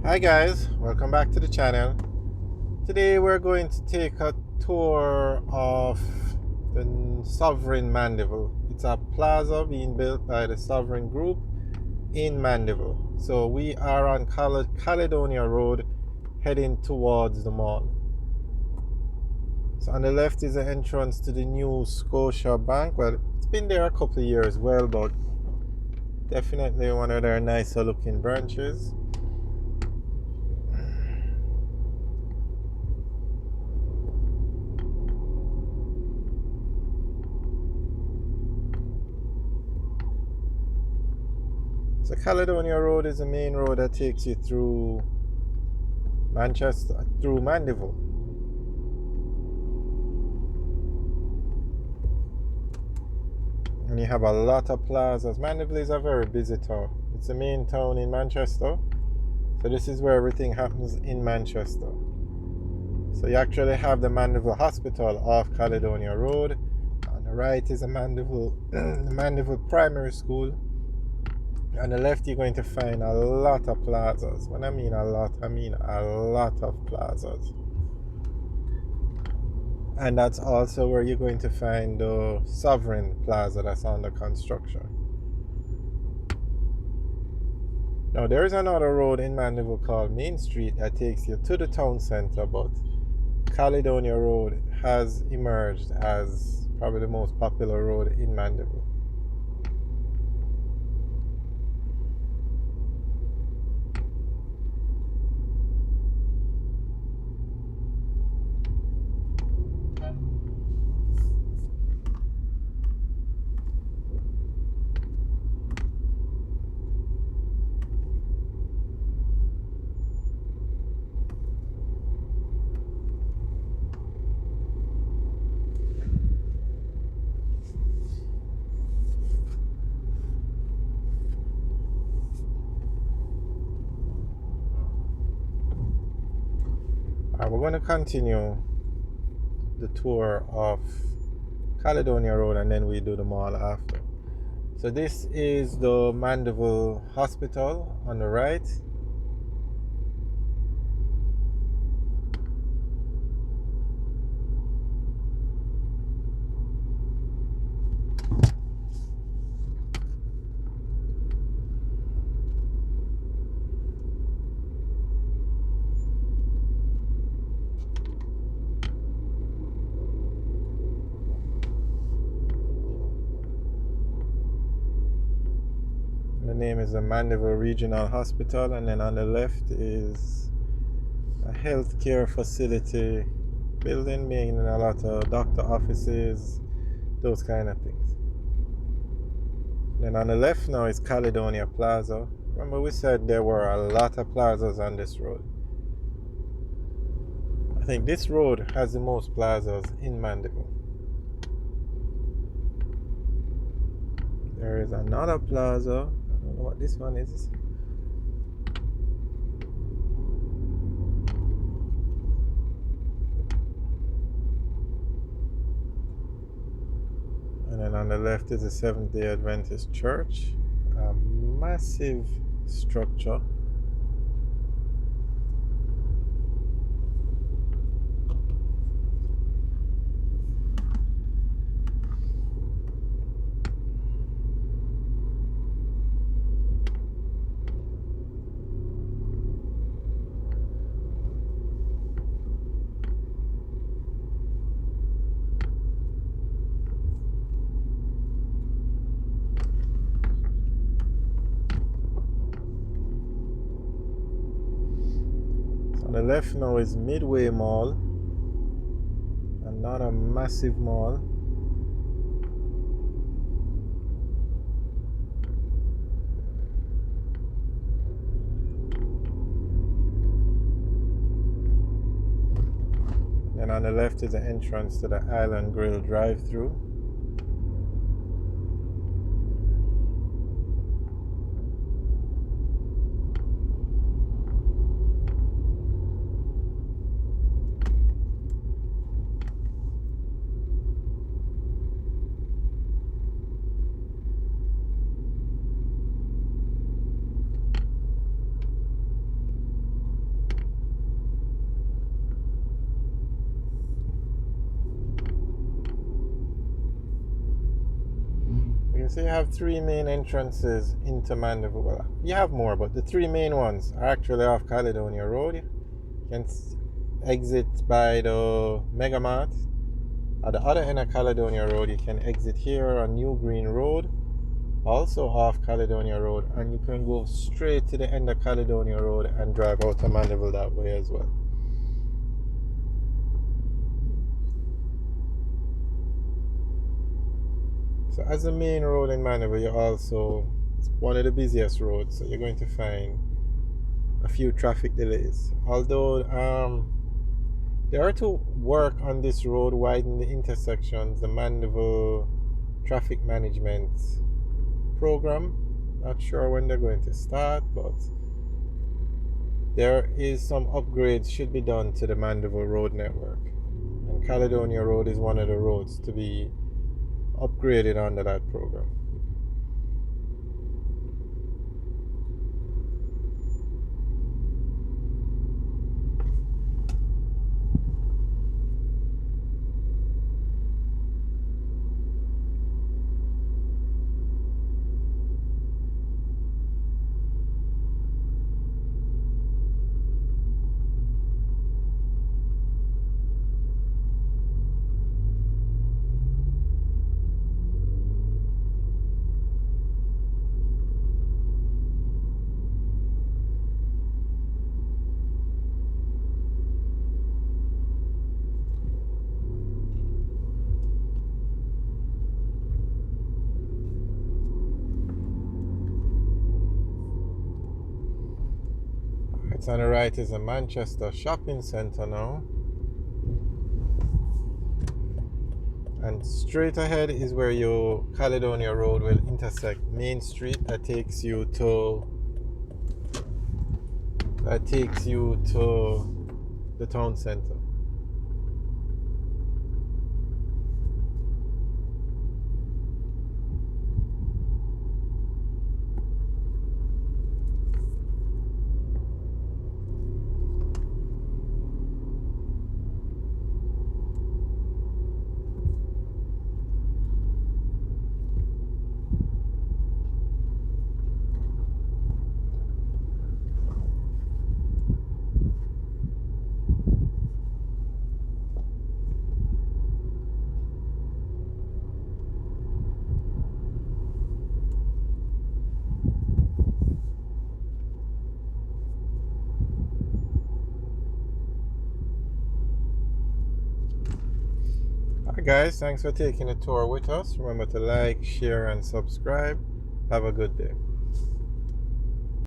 Hi guys, welcome back to the channel. Today we're going to take a tour of the Sovereign Mandeville. It's a plaza being built by the Sovereign Group in Mandeville. So we are on Caledonia Road heading towards the mall. So on the left is the entrance to the new Scotia Bank. Well, it's been there a couple of years but definitely one of their nicer looking branches. So Caledonia Road is the main road that takes you through Manchester, through Mandeville. And you have a lot of plazas. Mandeville is a very busy town. It's the main town in Manchester. So this is where everything happens in Manchester. So you actually have the Mandeville Hospital off Caledonia Road. On the right is the Mandeville Primary School. On the left, you're going to find a lot of plazas. When I mean a lot, I mean a lot of plazas. And that's also where you're going to find the Sovereign Plaza that's under construction. Now, there is another road in Mandeville called Main Street that takes you to the town center, but Caledonia Road has emerged as probably the most popular road in Mandeville. We're going to continue the tour of Caledonia Road and then we do the mall after. So this is the Mandeville Hospital on the right. The name is the Mandeville Regional Hospital, and then on the left is a healthcare facility building, meaning a lot of doctor offices, those kind of things. Then on the left now is Caledonia Plaza. Remember we said there were a lot of plazas on this road. I think this road has the most plazas in Mandeville. There is another plaza. I don't know what this one is. And then on the left is the Seventh-day Adventist Church, a massive structure. On the left now is Midway Mall, another massive mall. And on the left is the entrance to the Island Grill drive-thru. So you have three main entrances into Mandeville. Well, you have more, but the three main ones are actually off Caledonia Road. You can exit by the Mega Mart. At the other end of Caledonia Road, you can exit here on New Green Road, also off Caledonia Road, and you can go straight to the end of Caledonia Road and drive out to Mandeville that way as well. So as the main road in Mandeville, you're also, it's one of the busiest roads, so you're going to find a few traffic delays. Although they are to work on this road, widen the intersections, the Mandeville traffic management program. Not sure when they're going to start, but there is some upgrades should be done to the Mandeville road network. And Caledonia Road is one of the roads to be upgraded under that program. It's on the right is a Manchester shopping centre now. And straight ahead is where your Caledonia Road will intersect Main Street. That takes you to the town centre. Alright guys, thanks for taking a tour with us. Remember to like, share and subscribe. Have a good day.